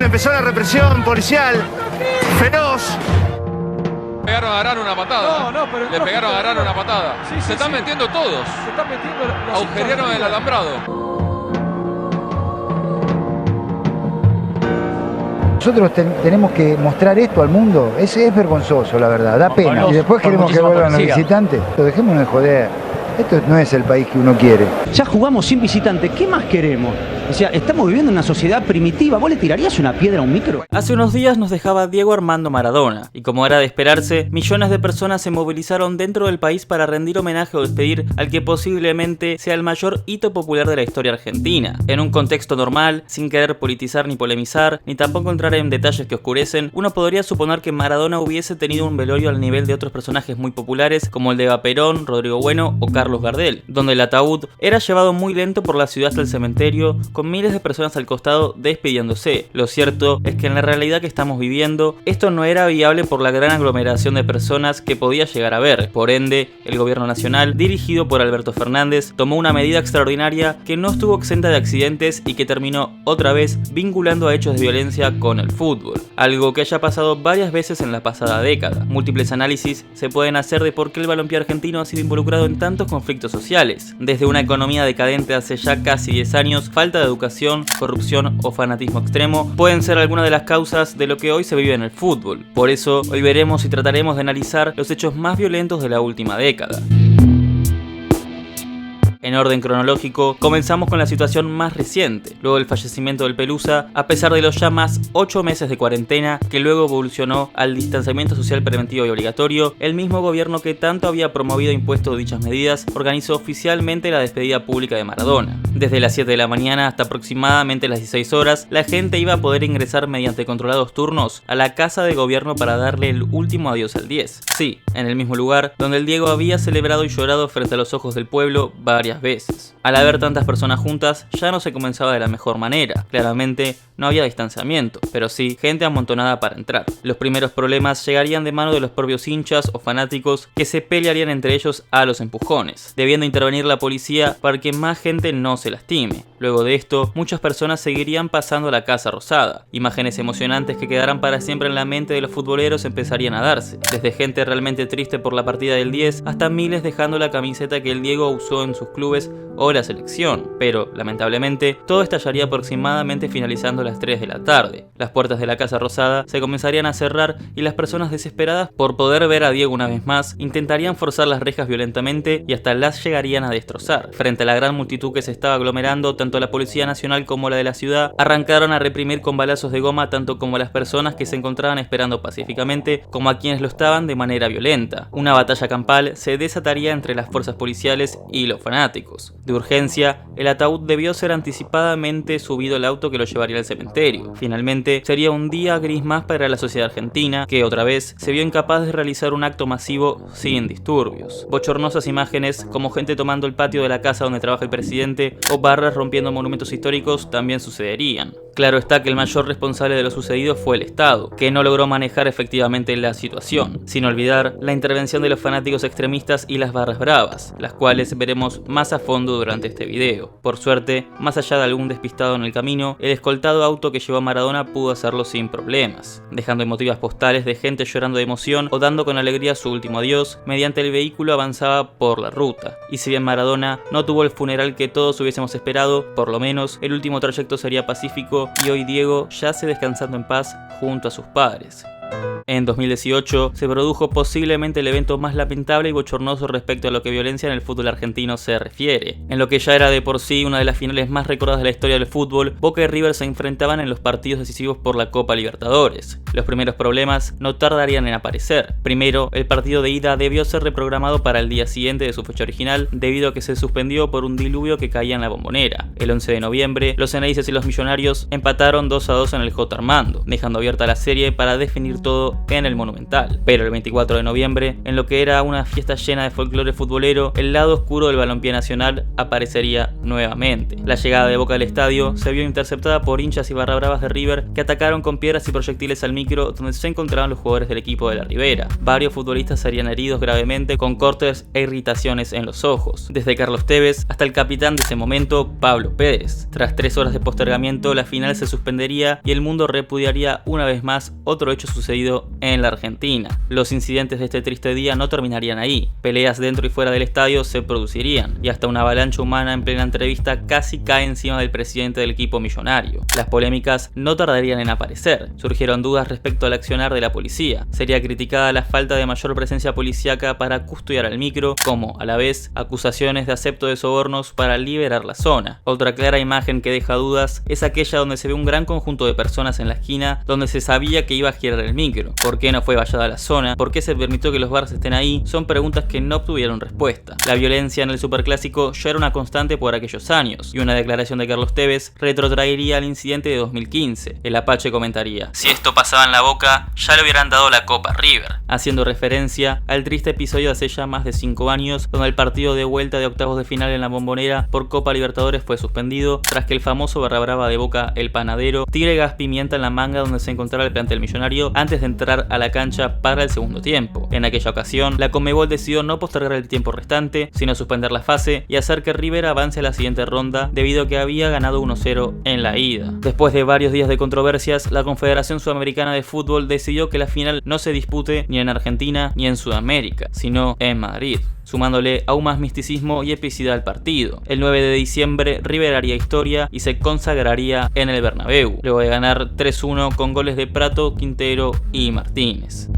empezó la represión policial feroz. Pegaron a Arana una patada. Le pegaron a Arana una patada. Se están metiendo todos. Se están metiendo los agujerearon el alambrado. Nosotros tenemos que mostrar esto al mundo. Es vergonzoso, la verdad, da pena. Y después queremos que vuelvan los visitantes. Dejémonos de joder. Esto no es el país que uno quiere. Ya jugamos sin visitante, ¿qué más queremos? O sea, estamos viviendo en una sociedad primitiva. ¿Vos le tirarías una piedra a un micro? Hace unos días nos dejaba Diego Armando Maradona, y como era de esperarse, millones de personas se movilizaron dentro del país para rendir homenaje o despedir al que posiblemente sea el mayor hito popular de la historia argentina. En un contexto normal, sin querer politizar ni polemizar, ni tampoco entrar en detalles que oscurecen, uno podría suponer que Maradona hubiese tenido un velorio al nivel de otros personajes muy populares como el de Eva Perón, Rodrigo Bueno o Carlos Gardel, donde el ataúd era llevado muy lento por la ciudad hasta el cementerio, con miles de personas al costado despidiéndose. Lo cierto es que en la realidad que estamos viviendo, esto no era viable por la gran aglomeración de personas que podía llegar a ver. Por ende, el gobierno nacional, dirigido por Alberto Fernández, tomó una medida extraordinaria que no estuvo exenta de accidentes y que terminó otra vez vinculando a hechos de violencia con el fútbol. Algo que haya pasado varias veces en la pasada década. Múltiples análisis se pueden hacer de por qué el balompié argentino ha sido involucrado en tantos conflictos sociales. Desde una economía decadente hace ya casi 10 años, falta de educación, corrupción o fanatismo extremo pueden ser algunas de las causas de lo que hoy se vive en el fútbol. Por eso, hoy veremos y trataremos de analizar los hechos más violentos de la última década. En orden cronológico, comenzamos con la situación más reciente, luego del fallecimiento del Pelusa, a pesar de los ya más 8 meses de cuarentena que luego evolucionó al distanciamiento social preventivo y obligatorio. El mismo gobierno que tanto había promovido e impuesto dichas medidas organizó oficialmente la despedida pública de Maradona. Desde las 7 de la mañana hasta aproximadamente las 16 horas, la gente iba a poder ingresar mediante controlados turnos a la casa de gobierno para darle el último adiós al 10. Sí, en el mismo lugar donde el Diego había celebrado y llorado frente a los ojos del pueblo varias veces. Al haber tantas personas juntas, ya no se comenzaba de la mejor manera. Claramente no había distanciamiento, pero sí gente amontonada para entrar. Los primeros problemas llegarían de mano de los propios hinchas o fanáticos que se pelearían entre ellos a los empujones, debiendo intervenir la policía para que más gente no se lastime. Luego de esto, muchas personas seguirían pasando a la Casa Rosada. Imágenes emocionantes que quedarán para siempre en la mente de los futboleros empezarían a darse, desde gente realmente triste por la partida del 10 hasta miles dejando la camiseta que el Diego usó en sus clubes o la selección. Pero, lamentablemente, todo estallaría aproximadamente finalizando las 3 de la tarde. Las puertas de la Casa Rosada se comenzarían a cerrar y las personas desesperadas por poder ver a Diego una vez más intentarían forzar las rejas violentamente y hasta las llegarían a destrozar. Frente a la gran multitud que se estaba aglomerando, tanto la Policía Nacional como la de la ciudad arrancaron a reprimir con balazos de goma tanto como a las personas que se encontraban esperando pacíficamente como a quienes lo estaban de manera violenta. Una batalla campal se desataría entre las fuerzas policiales y los fanáticos. De urgencia, el ataúd debió ser anticipadamente subido al auto que lo llevaría al cementerio. Finalmente, sería un día gris más para la sociedad argentina, que otra vez se vio incapaz de realizar un acto masivo sin disturbios. Bochornosas imágenes como gente tomando el patio de la casa donde trabaja el presidente o barras rompiendo monumentos históricos también sucederían. Claro está que el mayor responsable de lo sucedido fue el Estado, que no logró manejar efectivamente la situación, sin olvidar la intervención de los fanáticos extremistas y las barras bravas, las cuales veremos más a fondo durante este video. Por suerte, más allá de algún despistado en el camino, el escoltado auto que llevó a Maradona pudo hacerlo sin problemas, dejando emotivas postales de gente llorando de emoción o dando con alegría su último adiós, mediante el vehículo avanzaba por la ruta. Y si bien Maradona no tuvo el funeral que todos hubiésemos esperado, por lo menos el último trayecto sería pacífico y hoy Diego yace descansando en paz junto a sus padres. En 2018 se produjo posiblemente el evento más lamentable y bochornoso respecto a lo que violencia en el fútbol argentino se refiere. En lo que ya era de por sí una de las finales más recordadas de la historia del fútbol, Boca y River se enfrentaban en los partidos decisivos por la Copa Libertadores. Los primeros problemas no tardarían en aparecer. Primero, el partido de ida debió ser reprogramado para el día siguiente de su fecha original debido a que se suspendió por un diluvio que caía en la Bombonera. El 11 de noviembre, los Ceneices y los Millonarios empataron 2-2 en el J. Armando, dejando abierta la serie para definir decidir todo en el Monumental. Pero el 24 de noviembre, en lo que era una fiesta llena de folclore futbolero, el lado oscuro del balompié nacional aparecería nuevamente. La llegada de Boca al estadio se vio interceptada por hinchas y barrabravas de River que atacaron con piedras y proyectiles al micro donde se encontraban los jugadores del equipo de la Ribera. Varios futbolistas serían heridos gravemente con cortes e irritaciones en los ojos, desde Carlos Tevez hasta el capitán de ese momento, Pablo Pérez. Tras 3 horas de postergamiento, la final se suspendería y el mundo repudiaría una vez más otro hecho sucedido en la Argentina. Los incidentes de este triste día no terminarían ahí. Peleas dentro y fuera del estadio se producirían y hasta una avalancha humana en plena entrevista casi cae encima del presidente del equipo millonario. Las polémicas no tardarían en aparecer. Surgieron dudas respecto al accionar de la policía. Sería criticada la falta de mayor presencia policíaca para custodiar al micro, como a la vez acusaciones de acepto de sobornos para liberar la zona. Otra clara imagen que deja dudas es aquella donde se ve un gran conjunto de personas en la esquina donde se sabía que iba a girar el micro. ¿Por qué no fue vallada la zona? ¿Por qué se permitió que los bares estén ahí? Son preguntas que no obtuvieron respuesta. La violencia en el Superclásico ya era una constante por aquellos años, y una declaración de Carlos Tevez retrotraería al incidente de 2015. El Apache comentaría: "Si esto pasaba en la Boca, ya le hubieran dado la Copa a River", haciendo referencia al triste episodio de hace ya más de 5 años, donde el partido de vuelta de octavos de final en la Bombonera por Copa Libertadores fue suspendido tras que el famoso barra brava de Boca, el Panadero, tire gas pimienta en la manga donde se encontraba el plantel millonario antes de entrar a la cancha para el segundo tiempo. En aquella ocasión, la Conmebol decidió no postergar el tiempo restante, sino suspender la fase y hacer que River avance a la siguiente ronda debido a que había ganado 1-0 en la ida. Después de varios días de controversias, la Confederación Sudamericana de Fútbol decidió que la final no se dispute ni en Argentina ni en Sudamérica, sino en Madrid, sumándole aún más misticismo y epicidad al partido. El 9 de diciembre, River haría historia y se consagraría en el Bernabéu, luego de ganar 3-1 con goles de Prato, Quintero y Martínez.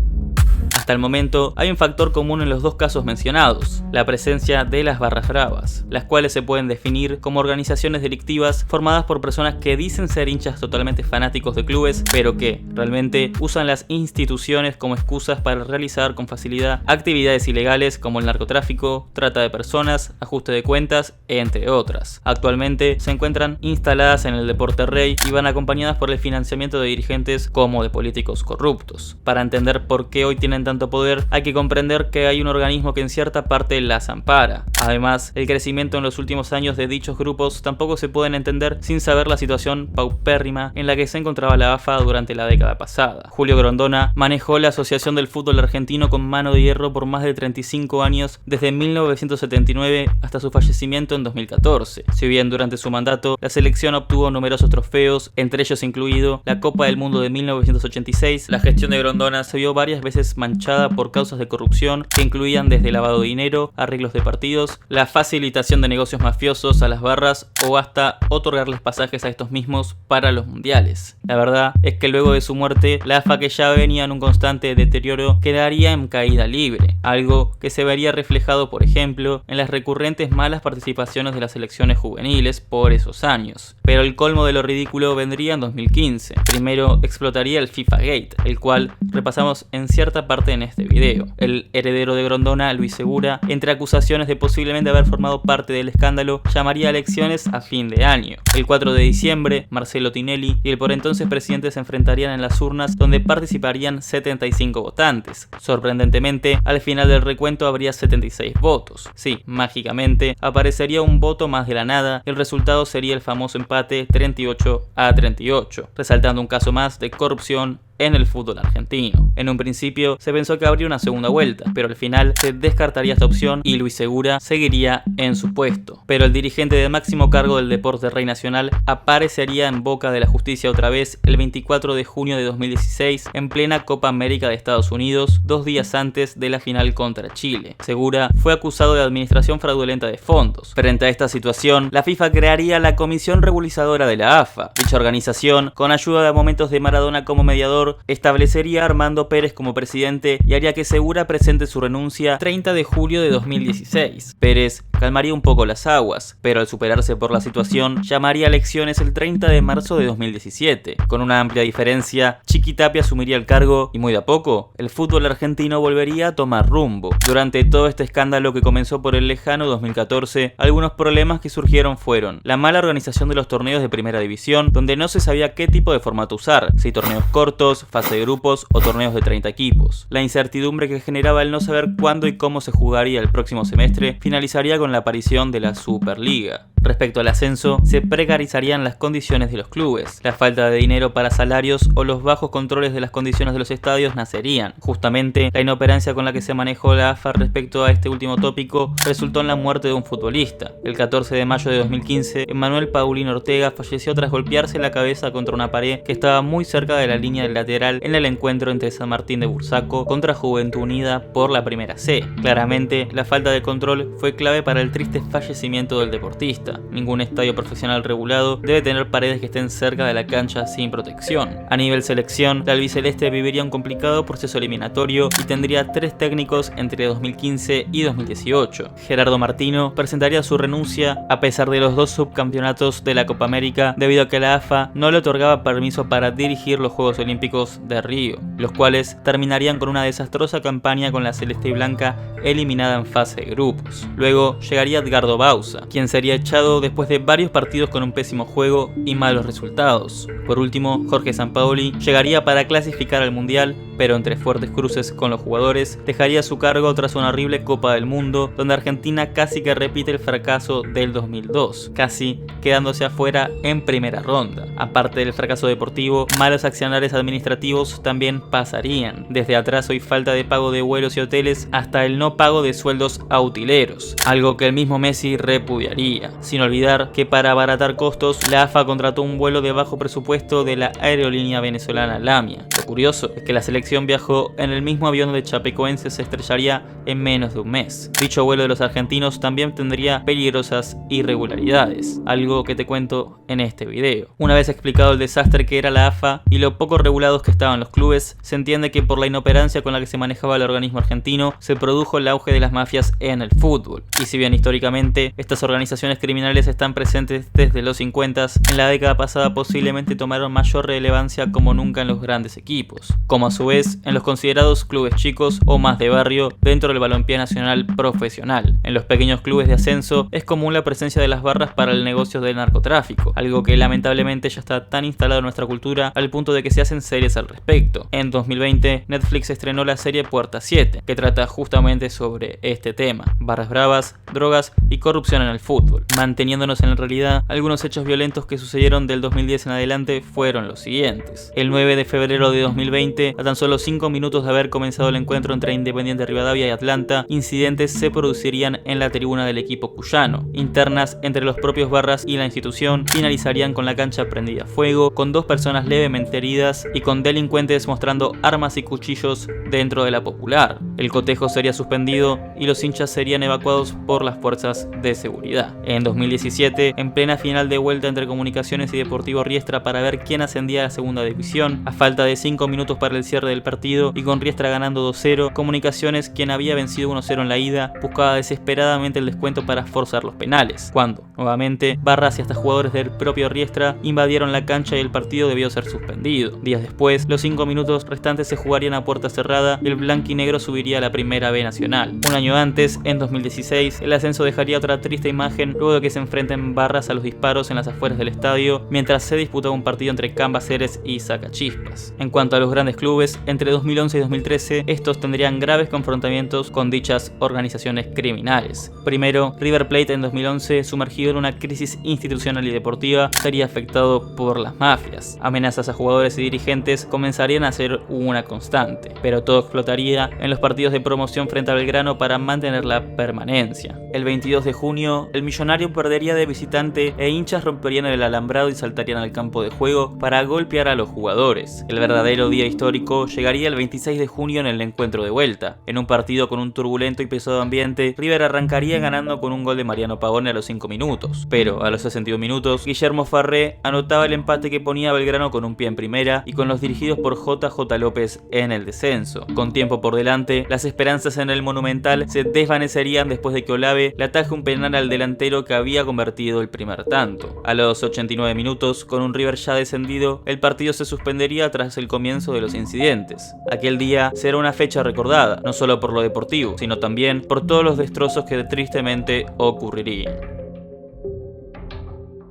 Hasta el momento hay un factor común en los dos casos mencionados: la presencia de las barras bravas, las cuales se pueden definir como organizaciones delictivas formadas por personas que dicen ser hinchas totalmente fanáticos de clubes, pero que realmente usan las instituciones como excusas para realizar con facilidad actividades ilegales como el narcotráfico, trata de personas, ajuste de cuentas, entre otras. Actualmente se encuentran instaladas en el Deporte Rey y van acompañadas por el financiamiento de dirigentes como de políticos corruptos. Para entender por qué hoy tienen tanto poder, hay que comprender que hay un organismo que en cierta parte las ampara. Además, el crecimiento en los últimos años de dichos grupos tampoco se pueden entender sin saber la situación paupérrima en la que se encontraba la AFA durante la década pasada. Julio Grondona manejó la Asociación del Fútbol Argentino con mano de hierro por más de 35 años, desde 1979 hasta su fallecimiento en 2014. Si bien durante su mandato la selección obtuvo numerosos trofeos, entre ellos incluido la Copa del Mundo de 1986, la gestión de Grondona se vio varias veces manchada por causas de corrupción que incluían desde lavado de dinero, arreglos de partidos, la facilitación de negocios mafiosos a las barras o hasta otorgarles pasajes a estos mismos para los mundiales. La verdad es que luego de su muerte, la AFA, que ya venía en un constante deterioro, quedaría en caída libre, algo que se vería reflejado, por ejemplo, en las recurrentes malas participaciones de las selecciones juveniles por esos años. Pero el colmo de lo ridículo vendría en 2015. Primero explotaría el FIFA Gate, el cual repasamos en cierta parte en este video. El heredero de Grondona, Luis Segura, entre acusaciones de posiblemente haber formado parte del escándalo, llamaría a elecciones a fin de año. El 4 de diciembre, Marcelo Tinelli y el por entonces presidente se enfrentarían en las urnas, donde participarían 75 votantes. Sorprendentemente, al final del recuento habría 76 votos. Sí, mágicamente, aparecería un voto más de la nada y el resultado sería el famoso empate 38-38, resaltando un caso más de corrupción en el fútbol argentino. En un principio se pensó que habría una segunda vuelta, pero al final se descartaría esta opción y Luis Segura seguiría en su puesto. Pero el dirigente de máximo cargo del Deporte Rey Nacional aparecería en boca de la justicia otra vez el 24 de junio de 2016 en plena Copa América de Estados Unidos, 2 días antes de la final contra Chile. Segura fue acusado de administración fraudulenta de fondos. Frente a esta situación, la FIFA crearía la Comisión Reguladora de la AFA. Dicha organización, con ayuda de momentos de Maradona como mediador, establecería a Armando Pérez como presidente y haría que Segura presente su renuncia 30 de julio de 2016. Pérez, calmaría un poco las aguas, pero al superarse por la situación, llamaría a elecciones el 30 de marzo de 2017. Con una amplia diferencia, Chiqui Tapia asumiría el cargo y muy de a poco, el fútbol argentino volvería a tomar rumbo. Durante todo este escándalo que comenzó por el lejano 2014, algunos problemas que surgieron fueron la mala organización de los torneos de primera división, donde no se sabía qué tipo de formato usar, si torneos cortos, fase de grupos o torneos de 30 equipos. La incertidumbre que generaba el no saber cuándo y cómo se jugaría el próximo semestre finalizaría con la aparición de la Superliga. Respecto al ascenso, se precarizarían las condiciones de los clubes, la falta de dinero para salarios o los bajos controles de las condiciones de los estadios nacerían. Justamente, la inoperancia con la que se manejó la AFA respecto a este último tópico resultó en la muerte de un futbolista. El 14 de mayo de 2015, Emmanuel Paulino Ortega falleció tras golpearse la cabeza contra una pared que estaba muy cerca de la línea del lateral en el encuentro entre San Martín de Bursaco contra Juventud Unida por la Primera C. Claramente, la falta de control fue clave para el triste fallecimiento del deportista. Ningún estadio profesional regulado debe tener paredes que estén cerca de la cancha sin protección. A nivel selección, la albiceleste viviría un complicado proceso eliminatorio y tendría 3 técnicos entre 2015 y 2018. Gerardo Martino presentaría su renuncia a pesar de los 2 subcampeonatos de la Copa América debido a que la AFA no le otorgaba permiso para dirigir los Juegos Olímpicos de Río, los cuales terminarían con una desastrosa campaña con la celeste y blanca eliminada en fase de grupos. Luego llegaría Edgardo Bauza, quien sería echado después de varios partidos con un pésimo juego y malos resultados. Por último, Jorge Sampaoli llegaría para clasificar al Mundial, pero entre fuertes cruces con los jugadores, dejaría su cargo tras una horrible Copa del Mundo, donde Argentina casi que repite el fracaso del 2002, casi quedándose afuera en primera ronda. Aparte del fracaso deportivo, malos accionarios administrativos también pasarían, desde atraso y falta de pago de vuelos y hoteles hasta el no pago de sueldos a utileros, algo que el mismo Messi repudiaría. Sin olvidar que para abaratar costos, la AFA contrató un vuelo de bajo presupuesto de la aerolínea venezolana Lamia. Lo curioso es que la selección viajó en el mismo avión donde Chapecoense se estrellaría en menos de un mes. Dicho vuelo de los argentinos también tendría peligrosas irregularidades, algo que te cuento en este video. Una vez explicado el desastre que era la AFA y lo poco regulados que estaban los clubes, se entiende que por la inoperancia con la que se manejaba el organismo argentino, se produjo el auge de las mafias en el fútbol. Y si bien históricamente estas organizaciones criminales están presentes desde los 50s, en la década pasada posiblemente tomaron mayor relevancia como nunca en los grandes equipos, como a su vez en los considerados clubes chicos o más de barrio dentro del balompié nacional profesional. En los pequeños clubes de ascenso es común la presencia de las barras para el negocio del narcotráfico, algo que lamentablemente ya está tan instalado en nuestra cultura al punto de que se hacen series al respecto. En 2020, Netflix estrenó la serie Puerta 7, que trata justamente sobre este tema: barras bravas, drogas y corrupción en el fútbol. Manteniéndonos en la realidad, algunos hechos violentos que sucedieron del 2010 en adelante fueron los siguientes. El 9 de febrero de 2020, a tan solo 5 minutos de haber comenzado el encuentro entre Independiente Rivadavia y Atlanta, incidentes se producirían en la tribuna del equipo cuyano. Internas entre los propios barras y la institución finalizarían con la cancha prendida a fuego, con 2 personas levemente heridas y con delincuentes mostrando armas y cuchillos dentro de la Popular. El cotejo sería suspendido y los hinchas serían evacuados por las fuerzas de seguridad. En 2017, en plena final de vuelta entre Comunicaciones y Deportivo Riestra para ver quién ascendía a la segunda división, a falta de 5 minutos para el cierre del partido y con Riestra ganando 2-0, Comunicaciones, quien había vencido 1-0 en la ida, buscaba desesperadamente el descuento para forzar los penales, cuando, nuevamente, barras y hasta jugadores del propio Riestra invadieron la cancha y el partido debió ser suspendido. Días después, los 5 minutos restantes se jugarían a puerta cerrada y el blanquinegro subiría a la Primera B Nacional. Un año antes, en 2016, el ascenso dejaría otra triste imagen luego de que se enfrenten barras a los disparos en las afueras del estadio mientras se disputaba un partido entre Cambaceres y Sacachispas. En cuanto a los grandes clubes, entre 2011 y 2013, estos tendrían graves confrontamientos con dichas organizaciones criminales. Primero, River Plate en 2011, sumergido en una crisis institucional y deportiva, sería afectado por las mafias. Amenazas a jugadores y dirigentes comenzarían a ser una constante, pero todo explotaría en los partidos de promoción frente a Belgrano para mantener la permanencia. El 22 de junio, el millonario Millonario perdería de visitante e hinchas romperían el alambrado y saltarían al campo de juego para golpear a los jugadores. El verdadero día histórico llegaría el 26 de junio en el encuentro de vuelta. En un partido con un turbulento y pesado ambiente, River arrancaría ganando con un gol de Mariano Pavone a los 5 minutos. Pero a los 61 minutos, Guillermo Farré anotaba el empate que ponía a Belgrano con un pie en primera y con los dirigidos por JJ López en el descenso. Con tiempo por delante, las esperanzas en el Monumental se desvanecerían después de que Olave le ataje un penal al delantero que había convertido el primer tanto. A los 89 minutos, con un River ya descendido, el partido se suspendería tras el comienzo de los incidentes. Aquel día será una fecha recordada, no solo por lo deportivo, sino también por todos los destrozos que tristemente ocurrirían.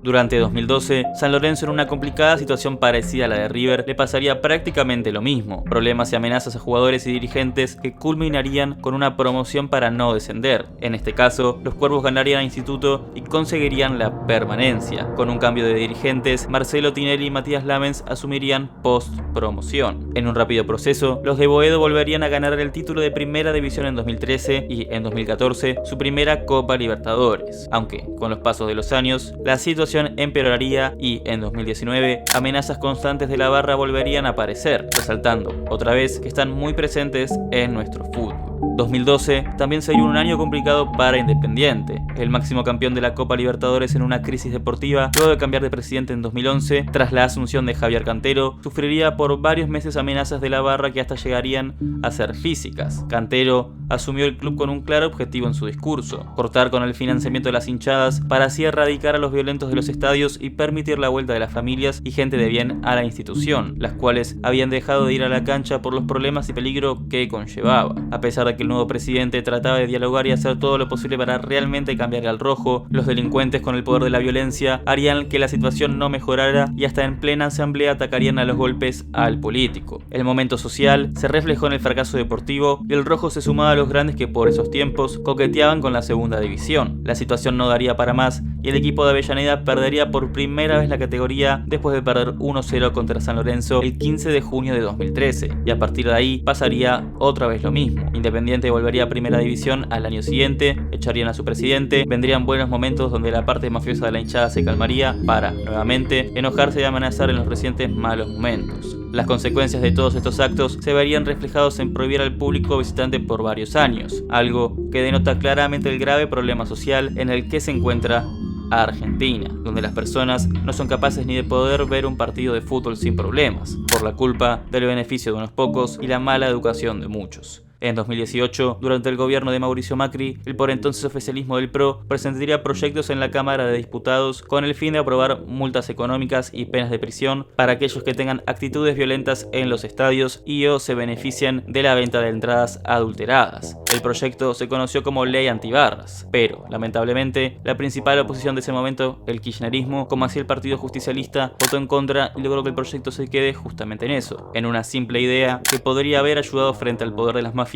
Durante 2012, San Lorenzo, en una complicada situación parecida a la de River, le pasaría prácticamente lo mismo. Problemas y amenazas a jugadores y dirigentes que culminarían con una promoción para no descender. En este caso, los Cuervos ganarían a Instituto y conseguirían la permanencia. Con un cambio de dirigentes, Marcelo Tinelli y Matías Lamens asumirían post-promoción. En un rápido proceso, los de Boedo volverían a ganar el título de Primera División en 2013 y, en 2014, su primera Copa Libertadores. Aunque, con los pasos de los años, la situación empeoraría y, en 2019, amenazas constantes de la barra volverían a aparecer, resaltando, otra vez, que están muy presentes en nuestro fútbol. 2012 también sería un año complicado para Independiente, el máximo campeón de la Copa Libertadores en una crisis deportiva. Luego de cambiar de presidente en 2011, tras la asunción de Javier Cantero, sufriría por varios meses amenazas de la barra que hasta llegarían a ser físicas. Cantero asumió el club con un claro objetivo en su discurso: cortar con el financiamiento de las hinchadas para así erradicar a los violentos de los estadios y permitir la vuelta de las familias y gente de bien a la institución, las cuales habían dejado de ir a la cancha por los problemas y peligro que conllevaba. A pesar de que el nuevo presidente trataba de dialogar y hacer todo lo posible para realmente cambiar al rojo, los delincuentes, con el poder de la violencia, harían que la situación no mejorara y hasta en plena asamblea atacarían a los golpes al político. El momento social se reflejó en el fracaso deportivo y el rojo se sumaba a los grandes que por esos tiempos coqueteaban con la segunda división. La situación no daría para más y el equipo de Avellaneda perdería por primera vez la categoría después de perder 1-0 contra San Lorenzo el 15 de junio de 2013, y a partir de ahí pasaría otra vez lo mismo. Independiente volvería a Primera División al año siguiente, echarían a su presidente, vendrían buenos momentos donde la parte mafiosa de la hinchada se calmaría para, nuevamente, enojarse y amenazar en los recientes malos momentos. Las consecuencias de todos estos actos se verían reflejados en prohibir al público visitante por varios años, algo que denota claramente el grave problema social en el que se encuentra a Argentina, donde las personas no son capaces ni de poder ver un partido de fútbol sin problemas, por la culpa del beneficio de unos pocos y la mala educación de muchos. En 2018, durante el gobierno de Mauricio Macri, el por entonces oficialismo del PRO presentaría proyectos en la Cámara de Diputados con el fin de aprobar multas económicas y penas de prisión para aquellos que tengan actitudes violentas en los estadios y o se beneficien de la venta de entradas adulteradas. El proyecto se conoció como Ley Antibarras, pero, lamentablemente, la principal oposición de ese momento, el kirchnerismo, como así el Partido Justicialista, votó en contra y logró que el proyecto se quede justamente en eso, en una simple idea que podría haber ayudado frente al poder de las mafias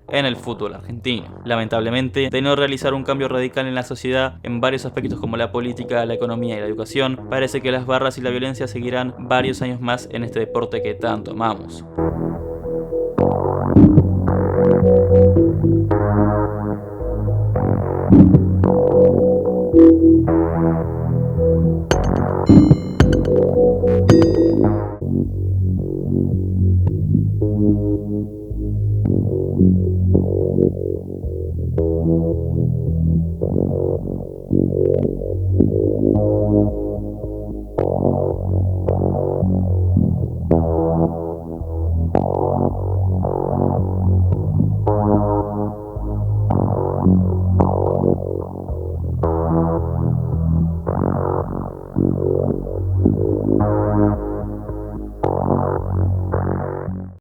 en el fútbol argentino. Lamentablemente, de no realizar un cambio radical en la sociedad en varios aspectos como la política, la economía y la educación, parece que las barras y la violencia seguirán varios años más en este deporte que tanto amamos.